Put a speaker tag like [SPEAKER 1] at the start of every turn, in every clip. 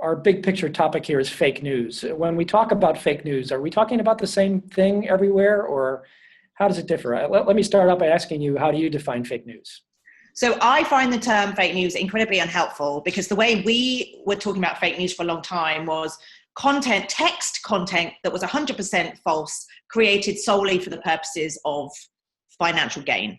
[SPEAKER 1] our big picture topic here is fake news. When we talk about fake news, are we talking about the same thing everywhere, or how does it differ? Let me start out by asking you, how do you define fake news?
[SPEAKER 2] So I find the term fake news incredibly unhelpful, because the way we were talking about fake news for a long time was text content that was 100% false, created solely for the purposes of financial gain.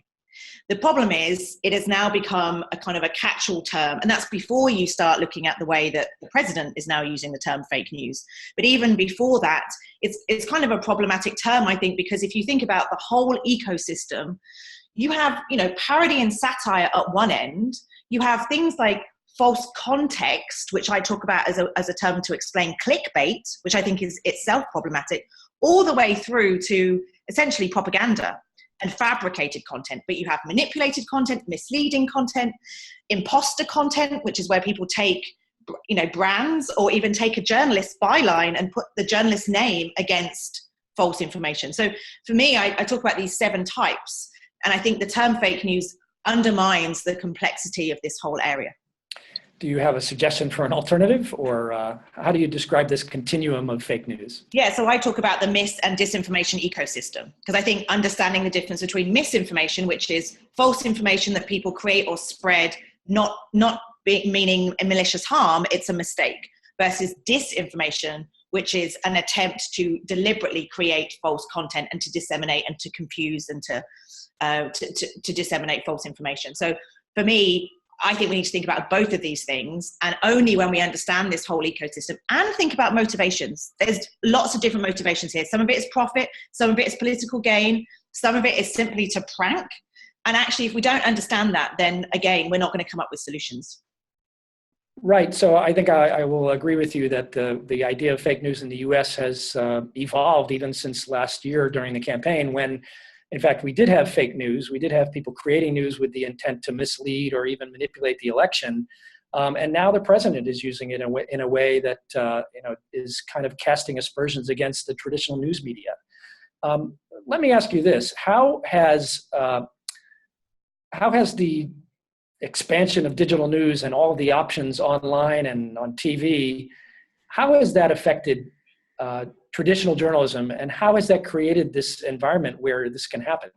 [SPEAKER 2] The problem is it has now become a kind of a catch-all term, and that's before you start looking at the way that the president is now using the term fake news. But even before that, it's kind of a problematic term, I think, because if you think about the whole ecosystem, you have, parody and satire at one end. You have things like false context, which I talk about as a term to explain clickbait, which I think is itself problematic, all the way through to essentially propaganda and fabricated content. But you have manipulated content, misleading content, imposter content, which is where people take, brands, or even take a journalist's byline and put the journalist's name against false information. So for me, I talk about these 7 types, and I think the term fake news undermines the complexity of this whole area.
[SPEAKER 1] Do you have a suggestion for an alternative, or how do you describe this continuum of fake news?
[SPEAKER 2] Yeah, so I talk about the mis and disinformation ecosystem, because I think understanding the difference between misinformation, which is false information that people create or spread, not meaning a malicious harm, it's a mistake, versus disinformation, which is an attempt to deliberately create false content and to disseminate and to confuse and to disseminate false information. So for me, I think we need to think about both of these things, and only when we understand this whole ecosystem and think about motivations. There's lots of different motivations here. Some of it is profit, some of it is political gain, some of it is simply to prank. And actually, if we don't understand that, then again, we're not going to come up with solutions.
[SPEAKER 1] Right. So I think I will agree with you that the idea of fake news in the US has evolved even since last year during the campaign, when in fact, we did have fake news. We did have people creating news with the intent to mislead or even manipulate the election. And now the president is using it in a way that is kind of casting aspersions against the traditional news media. Let me ask you this: How has the expansion of digital news and all of the options online and on TV, how has that affected traditional journalism, and how has that created this environment where this can happen?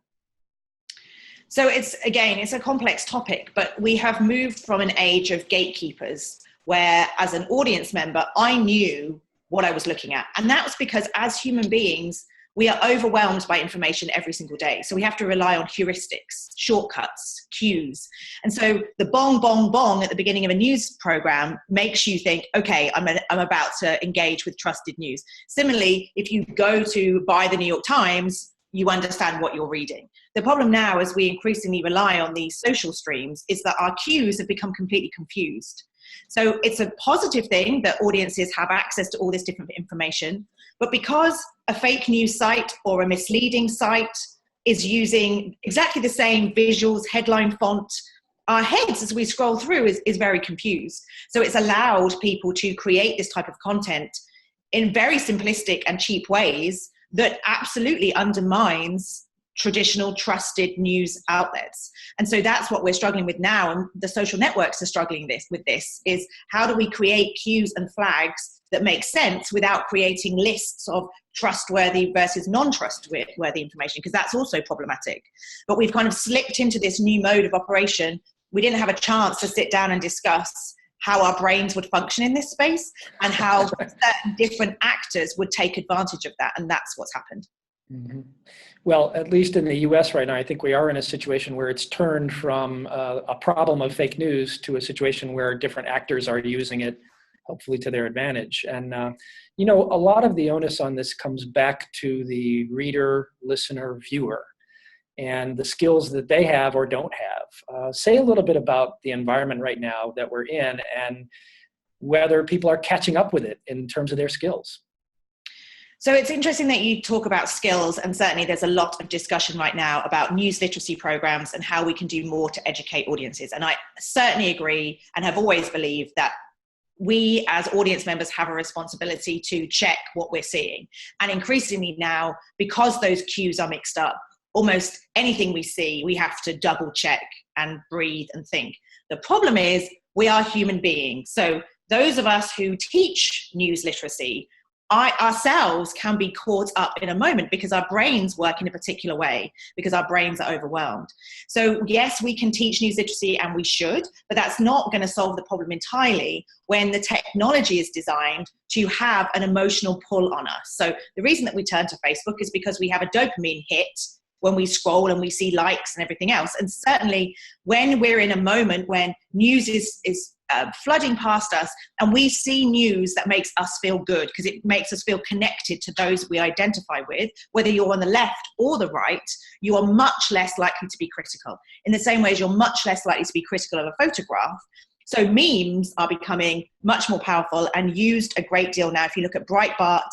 [SPEAKER 2] So it's a complex topic, but we have moved from an age of gatekeepers where, as an audience member, I knew what I was looking at. And that was because as human beings, we are overwhelmed by information every single day. So we have to rely on heuristics, shortcuts, cues. And so the bong, bong, bong at the beginning of a news program makes you think, okay, I'm about to engage with trusted news. Similarly, if you go to buy the New York Times, you understand what you're reading. The problem now, as we increasingly rely on these social streams, is that our cues have become completely confused. So it's a positive thing that audiences have access to all this different information, but because a fake news site or a misleading site is using exactly the same visuals, headline font, our heads as we scroll through is very confused. So it's allowed people to create this type of content in very simplistic and cheap ways that absolutely undermines traditional trusted news outlets. And so that's what we're struggling with now, and the social networks are struggling with this, is how do we create cues and flags that make sense without creating lists of trustworthy versus non-trustworthy information, because that's also problematic. But we've kind of slipped into this new mode of operation. We didn't have a chance to sit down and discuss how our brains would function in this space and how certain different actors would take advantage of that. And that's what's happened.
[SPEAKER 1] Mm-hmm. Well, at least in the US right now, I think we are in a situation where it's turned from a problem of fake news to a situation where different actors are using it, hopefully to their advantage. And, a lot of the onus on this comes back to the reader, listener, viewer, and the skills that they have or don't have. Say a little bit about the environment right now that we're in and whether people are catching up with it in terms of their skills.
[SPEAKER 2] So it's interesting that you talk about skills, and certainly there's a lot of discussion right now about news literacy programs and how we can do more to educate audiences. And I certainly agree and have always believed that we as audience members have a responsibility to check what we're seeing. And increasingly now, because those cues are mixed up, almost anything we see, we have to double check and breathe and think. The problem is we are human beings. So those of us who teach news literacy, ourselves can be caught up in a moment because our brains work in a particular way, because our brains are overwhelmed. So yes, we can teach news literacy, and we should, but that's not going to solve the problem entirely when the technology is designed to have an emotional pull on us. So the reason that we turn to Facebook is because we have a dopamine hit when we scroll and we see likes and everything else. And certainly when we're in a moment when news is flooding past us and we see news that makes us feel good because it makes us feel connected to those we identify with, whether you're on the left or the right, you are much less likely to be critical. In the same way as you're much less likely to be critical of a photograph. So memes are becoming much more powerful and used a great deal now. If you look at Breitbart,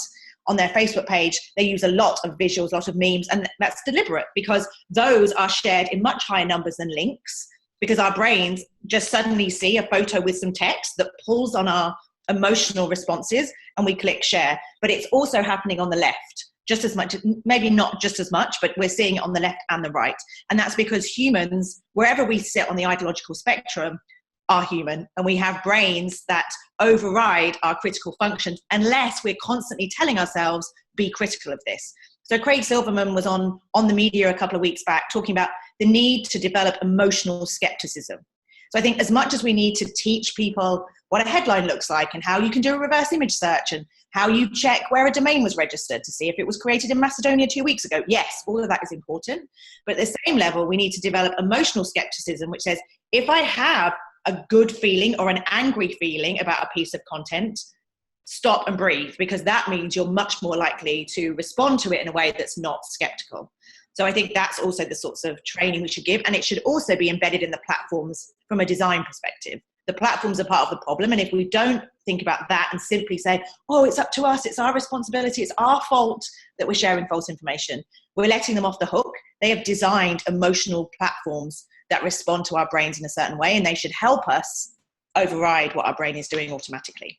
[SPEAKER 2] on their Facebook page, they use a lot of visuals, a lot of memes, and that's deliberate because those are shared in much higher numbers than links, because our brains just suddenly see a photo with some text that pulls on our emotional responses and we click share. But it's also happening on the left just as much, maybe not just as much, but we're seeing it on the left and the right. And that's because humans, wherever we sit on the ideological spectrum, are human, and we have brains that override our critical functions unless we're constantly telling ourselves, be critical of this. So Craig Silverman was on the media a couple of weeks back talking about the need to develop emotional skepticism. So I think as much as we need to teach people what a headline looks like and how you can do a reverse image search and how you check where a domain was registered to see if it was created in Macedonia 2 weeks ago, yes, all of that is important. But at the same level, we need to develop emotional skepticism, which says, if I have a good feeling or an angry feeling about a piece of content, stop and breathe, because that means you're much more likely to respond to it in a way that's not skeptical. So I think that's also the sorts of training we should give, and it should also be embedded in the platforms from a design perspective. The platforms are part of the problem, and if we don't think about that and simply say, oh, it's up to us, it's our responsibility, it's our fault that we're sharing false information, we're letting them off the hook. They have designed emotional platforms that respond to our brains in a certain way, and they should help us override what our brain is doing automatically.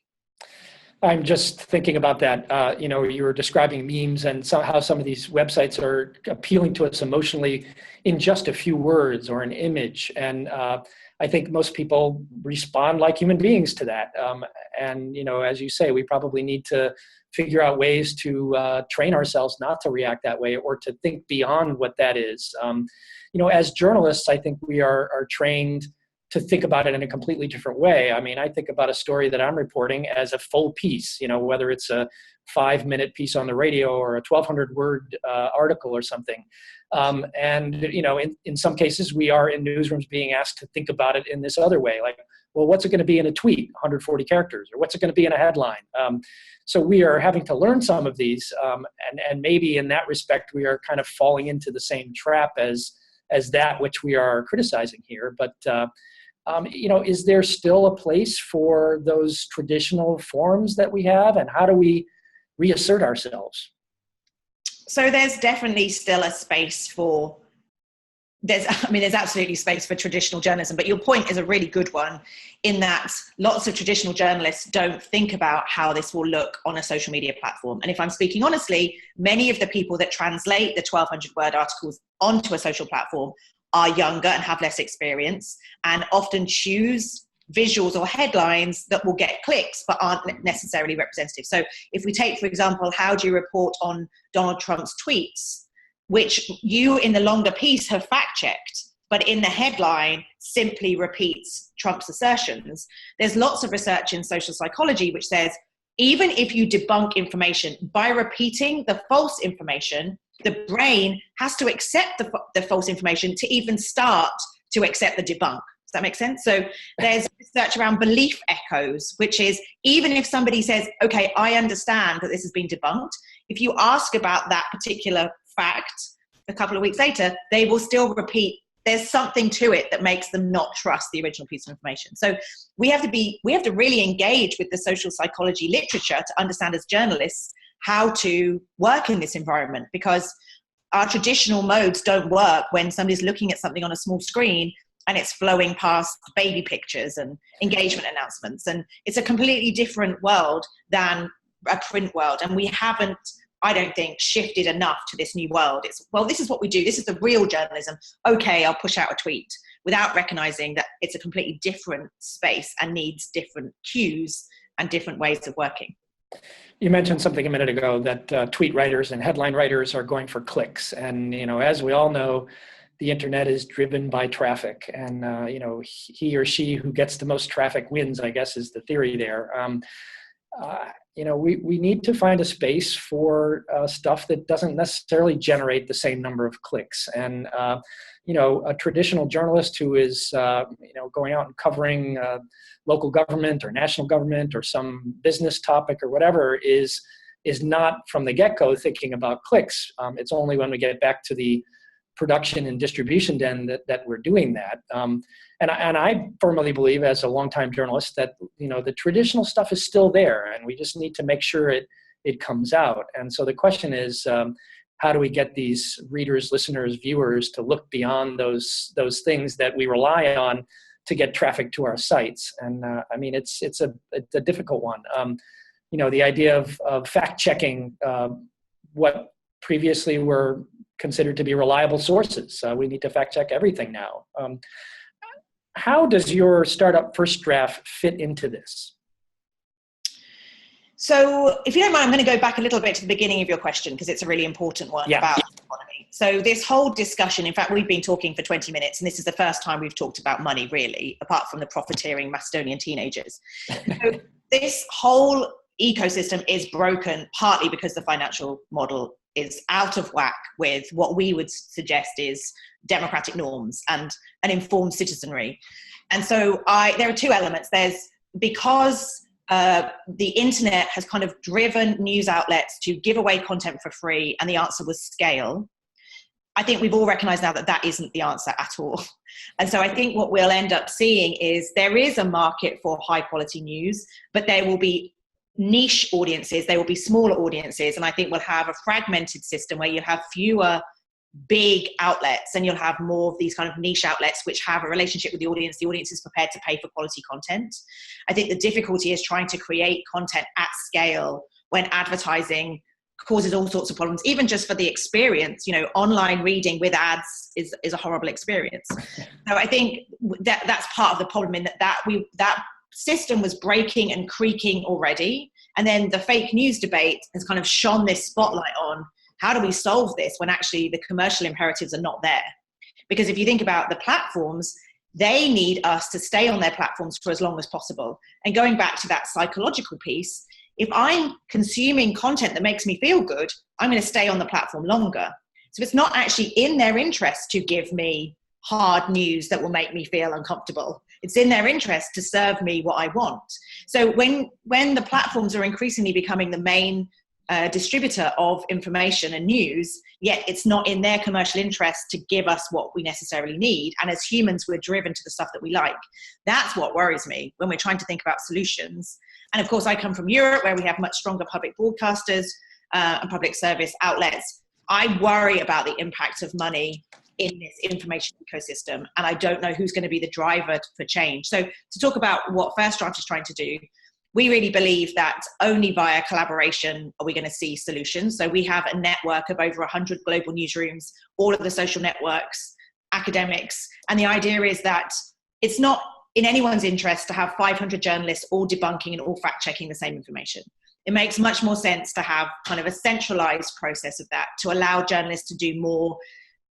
[SPEAKER 1] I'm just thinking about that. You were describing memes and how some of these websites are appealing to us emotionally in just a few words or an image. And I think most people respond like human beings to that. And as you say, we probably need to figure out ways to train ourselves not to react that way or to think beyond what that is. As journalists, I think we are trained to think about it in a completely different way. I mean, I think about a story that I'm reporting as a full piece, whether it's a 5-minute piece on the radio or a 1,200 word article or something. In some cases, we are in newsrooms being asked to think about it in this other way, like, well, what's it going to be in a tweet, 140 characters, or what's it going to be in a headline? So we are having to learn some of these, and maybe in that respect, we are kind of falling into the same trap as that which we are criticizing here. But is there still a place for those traditional forms that we have, and how do we reassert ourselves?
[SPEAKER 2] So there's definitely still a space for, there's absolutely space for traditional journalism, but your point is a really good one, in that lots of traditional journalists don't think about how this will look on a social media platform. And if I'm speaking honestly, many of the people that translate the 1,200 word articles onto a social platform are younger and have less experience, and often choose visuals or headlines that will get clicks but aren't necessarily representative. So if we take, for example, how do you report on Donald Trump's tweets, which you in the longer piece have fact-checked, but in the headline simply repeats Trump's assertions. There's lots of research in social psychology which says, even if you debunk information, by repeating the false information, the brain has to accept the false information to even start to accept the debunk. Does that make sense? So there's research around belief echoes, which is, even if somebody says, okay, I understand that this has been debunked, if you ask about that particular fact a couple of weeks later, they will still repeat. There's something to it that makes them not trust the original piece of information. So we have to really engage with the social psychology literature to understand, as journalists, how to work in this environment, because our traditional modes don't work when somebody's looking at something on a small screen and it's flowing past baby pictures and engagement announcements. And it's a completely different world than a print world. And we haven't, I don't think, shifted enough to this new world. It's, well, this is what we do. This is the real journalism. Okay, I'll push out a tweet. without recognizing that it's a completely different space and needs different cues and different ways of working.
[SPEAKER 1] You mentioned something a minute ago that tweet writers and headline writers are going for clicks. And, as we all know, the internet is driven by traffic, and, he or she who gets the most traffic wins, I guess, is the theory there. We need to find a space for stuff that doesn't necessarily generate the same number of clicks. And, a traditional journalist who is, going out and covering local government or national government or some business topic or whatever is not from the get-go thinking about clicks. It's only when we get back to the production and distribution then that we're doing that. And I firmly believe, as a longtime journalist, that the traditional stuff is still there, and we just need to make sure it comes out. And so the question is, how do we get these readers, listeners, viewers to look beyond those things that we rely on to get traffic to our sites? And it's a difficult one. The idea of fact checking what previously were considered to be reliable sources. We need to fact check everything now. How does your startup First Draft fit into this?
[SPEAKER 2] So if you don't mind, I'm going to go back a little bit to the beginning of your question, because it's a really important one about economy. So this whole discussion, in fact, we've been talking for 20 minutes, and this is the first time we've talked about money, really, apart from the profiteering Macedonian teenagers. So this whole ecosystem is broken partly because the financial model is out of whack with what we would suggest is democratic norms and an informed citizenry. And so there are two elements. There's because the internet has kind of driven news outlets to give away content for free, and the answer was scale. I think we've all recognized now that that isn't the answer at all. And so I think what we'll end up seeing is there is a market for high quality news, but there will be niche audiences, there will be smaller audiences, and I think we'll have a fragmented system where you have fewer big outlets and you'll have more of these kind of niche outlets which have a relationship with the audience is prepared to pay for quality content. I think the difficulty is trying to create content at scale when advertising causes all sorts of problems, even just for the experience. Online reading with ads is a horrible experience. So I think that's part of the problem, in that system was breaking and creaking already, and then the fake news debate has kind of shone this spotlight on how do we solve this when actually the commercial imperatives are not there. Because if you think about the platforms, they need us to stay on their platforms for as long as possible. And going back to that psychological piece, if I'm consuming content that makes me feel good, I'm going to stay on the platform longer. So it's not actually in their interest to give me hard news that will make me feel uncomfortable. It's in their interest to serve me what I want. So when the platforms are increasingly becoming the main distributor of information and news, yet it's not in their commercial interest to give us what we necessarily need, and as humans we're driven to the stuff that we like, that's what worries me when we're trying to think about solutions. And of course I come from Europe, where we have much stronger public broadcasters and public service outlets. I worry about the impact of money in this information ecosystem, and I don't know who's going to be the driver for change. So to talk about what First Draft is trying to do, we really believe that only via collaboration are we going to see solutions. So we have a network of over 100 global newsrooms, all of the social networks, academics, and the idea is that it's not in anyone's interest to have 500 journalists all debunking and all fact-checking the same information. It makes much more sense to have kind of a centralized process of that, to allow journalists to do more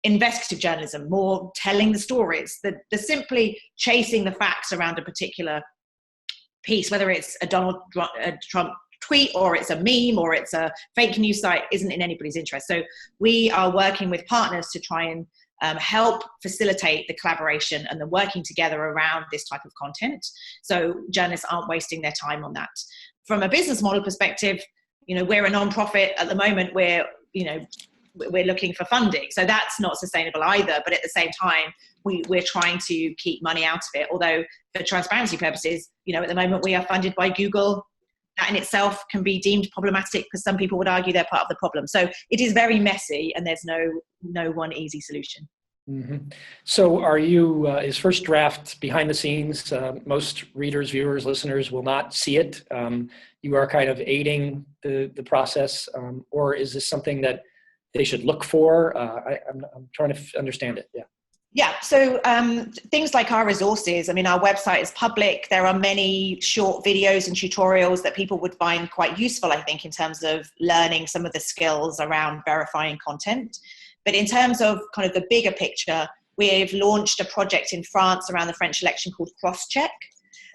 [SPEAKER 2] investigative journalism, more telling the stories, the simply chasing the facts around a particular piece, whether it's a Donald Trump tweet or it's a meme or it's a fake news site, isn't in anybody's interest. So we are working with partners to try and help facilitate the collaboration and the working together around this type of content, so journalists aren't wasting their time on that. From a business model perspective, we're a non-profit at the moment. We're looking for funding, so that's not sustainable either, but at the same time we're trying to keep money out of it, although for transparency purposes, at the moment we are funded by Google. That in itself can be deemed problematic because some people would argue they're part of the problem. So it is very messy, and there's no one easy solution.
[SPEAKER 1] Mm-hmm. So are you, is First Draft behind the scenes? Most readers, viewers, listeners will not see it. You are kind of aiding the process, or is this something that they should look for? I'm trying to understand it. Yeah.
[SPEAKER 2] Yeah, so things like our resources, I mean, our website is public. There are many short videos and tutorials that people would find quite useful, I think, in terms of learning some of the skills around verifying content. But in terms of kind of the bigger picture, we've launched a project in France around the French election called Crosscheck.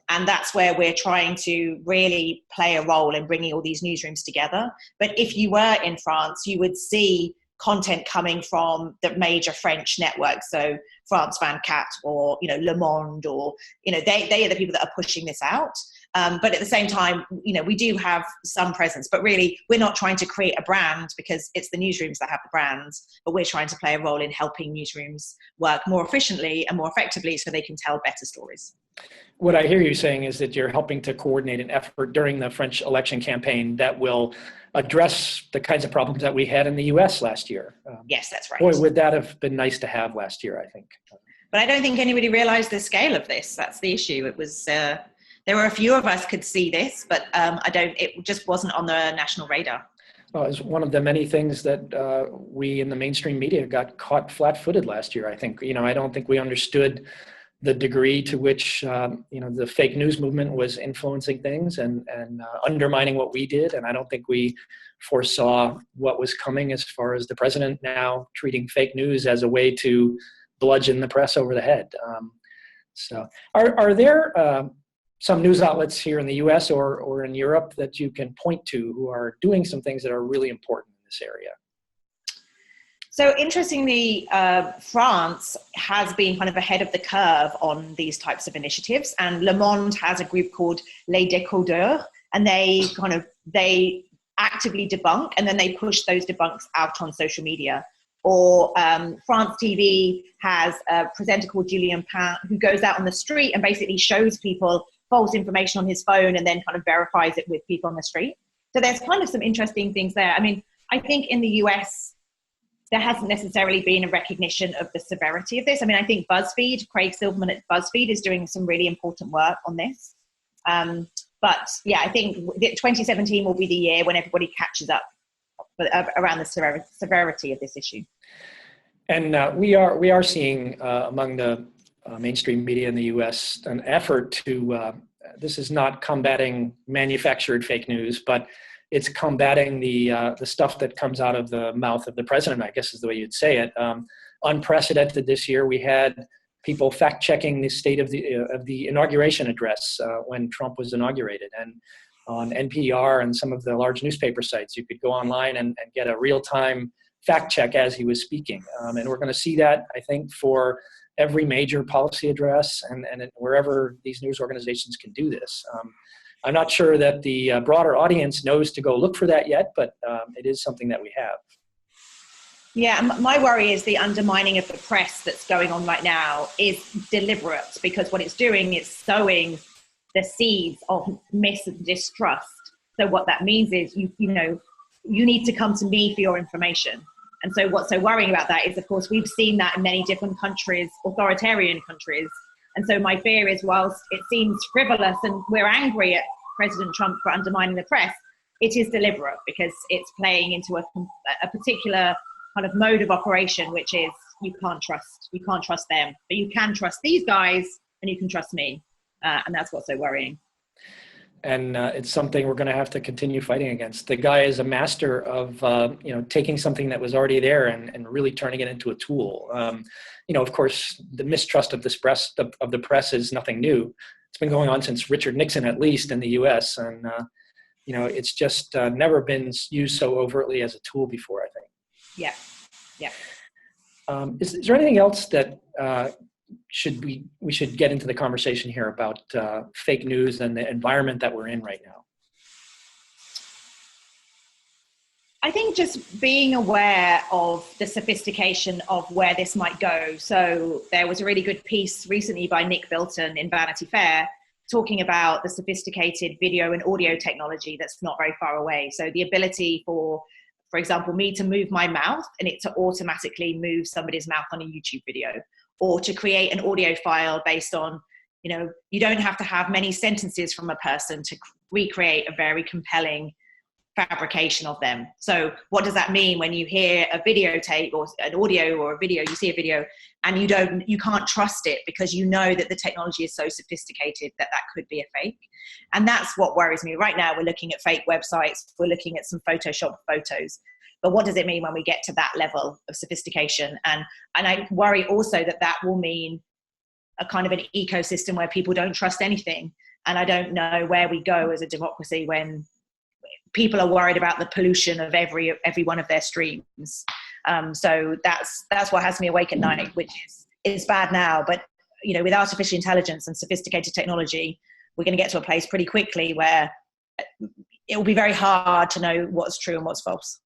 [SPEAKER 2] And that's where we're trying to really play a role in bringing all these newsrooms together. But if you were in France, you would see content coming from the major French networks, so France 24 or Le Monde, or they are the people that are pushing this out. But at the same time, we do have some presence, but really we're not trying to create a brand, because it's the newsrooms that have the brands, but we're trying to play a role in helping newsrooms work more efficiently and more effectively so they can tell better stories.
[SPEAKER 1] What I hear you saying is that you're helping to coordinate an effort during the French election campaign that will address the kinds of problems that we had in the US last year.
[SPEAKER 2] Yes, that's right.
[SPEAKER 1] Boy, would that have been nice to have last year, I think.
[SPEAKER 2] But I don't think anybody realized the scale of this. That's the issue. It was, there were a few of us could see this, but it just wasn't on the national radar.
[SPEAKER 1] Well, it's one of the many things that we in the mainstream media got caught flat-footed last year, I think. I don't think we understood the degree to which the fake news movement was influencing things and undermining what we did. And I don't think we foresaw what was coming as far as the president now treating fake news as a way to bludgeon the press over the head. So are there some news outlets here in the US or in Europe that you can point to who are doing some things that are really important in this area?
[SPEAKER 2] So interestingly, France has been kind of ahead of the curve on these types of initiatives, and Le Monde has a group called Les Décodeurs, and they actively debunk, and then they push those debunks out on social media. Or France TV has a presenter called Julien Pain who goes out on the street and basically shows people false information on his phone and then kind of verifies it with people on the street. So there's kind of some interesting things there. I mean, I think in the US, there hasn't necessarily been a recognition of the severity of this. I mean, I think BuzzFeed, Craig Silverman at BuzzFeed is doing some really important work on this. But yeah, I think 2017 will be the year when everybody catches up around the severity of this issue.
[SPEAKER 1] And we are seeing among the mainstream media in the US an effort to, this is not combating manufactured fake news, but it's combating the stuff that comes out of the mouth of the president, I guess is the way you'd say it. Unprecedented this year. We had people fact-checking the state of the inauguration address when Trump was inaugurated. And on NPR and some of the large newspaper sites, you could go online and get a real-time fact check as he was speaking. And we're going to see that, I think, for every major policy address and wherever these news organizations can do this. I'm not sure that the broader audience knows to go look for that yet, but it is something that we have.
[SPEAKER 2] Yeah, my worry is the undermining of the press that's going on right now is deliberate, because what it's doing is sowing the seeds of mistrust. So what that means is, you need to come to me for your information. And so what's so worrying about that is, of course, we've seen that in many different countries, authoritarian countries. And so my fear is, whilst it seems frivolous and we're angry at President Trump for undermining the press, it is deliberate, because it's playing into a particular kind of mode of operation, which is you can't trust them, but you can trust these guys and you can trust me. And that's what's so worrying.
[SPEAKER 1] And it's something we're going to have to continue fighting against. The guy is a master of, taking something that was already there and really turning it into a tool. Of course, the mistrust of the press is nothing new. It's been going on since Richard Nixon, at least in the U.S. And, it's just never been used so overtly as a tool before, I think.
[SPEAKER 2] Yeah.
[SPEAKER 1] Is there anything else that we should get into the conversation here about fake news and the environment that we're in right now?
[SPEAKER 2] I think just being aware of the sophistication of where this might go. So there was a really good piece recently by Nick Bilton in Vanity Fair talking about the sophisticated video and audio technology that's not very far away. So the ability for example, me to move my mouth and it to automatically move somebody's mouth on a YouTube video, or to create an audio file based on, you don't have to have many sentences from a person to recreate a very compelling fabrication of them. So what does that mean when you hear a videotape or an audio or a video, you see a video and you can't trust it because you know that the technology is so sophisticated that that could be a fake. And that's what worries me. Right now we're looking at fake websites, we're looking at some Photoshop photos. But what does it mean when we get to that level of sophistication? And I worry also that that will mean a kind of an ecosystem where people don't trust anything. And I don't know where we go as a democracy when people are worried about the pollution of every one of their streams. So that's what has me awake at night, which is bad now. But with artificial intelligence and sophisticated technology, we're going to get to a place pretty quickly where it will be very hard to know what's true and what's false.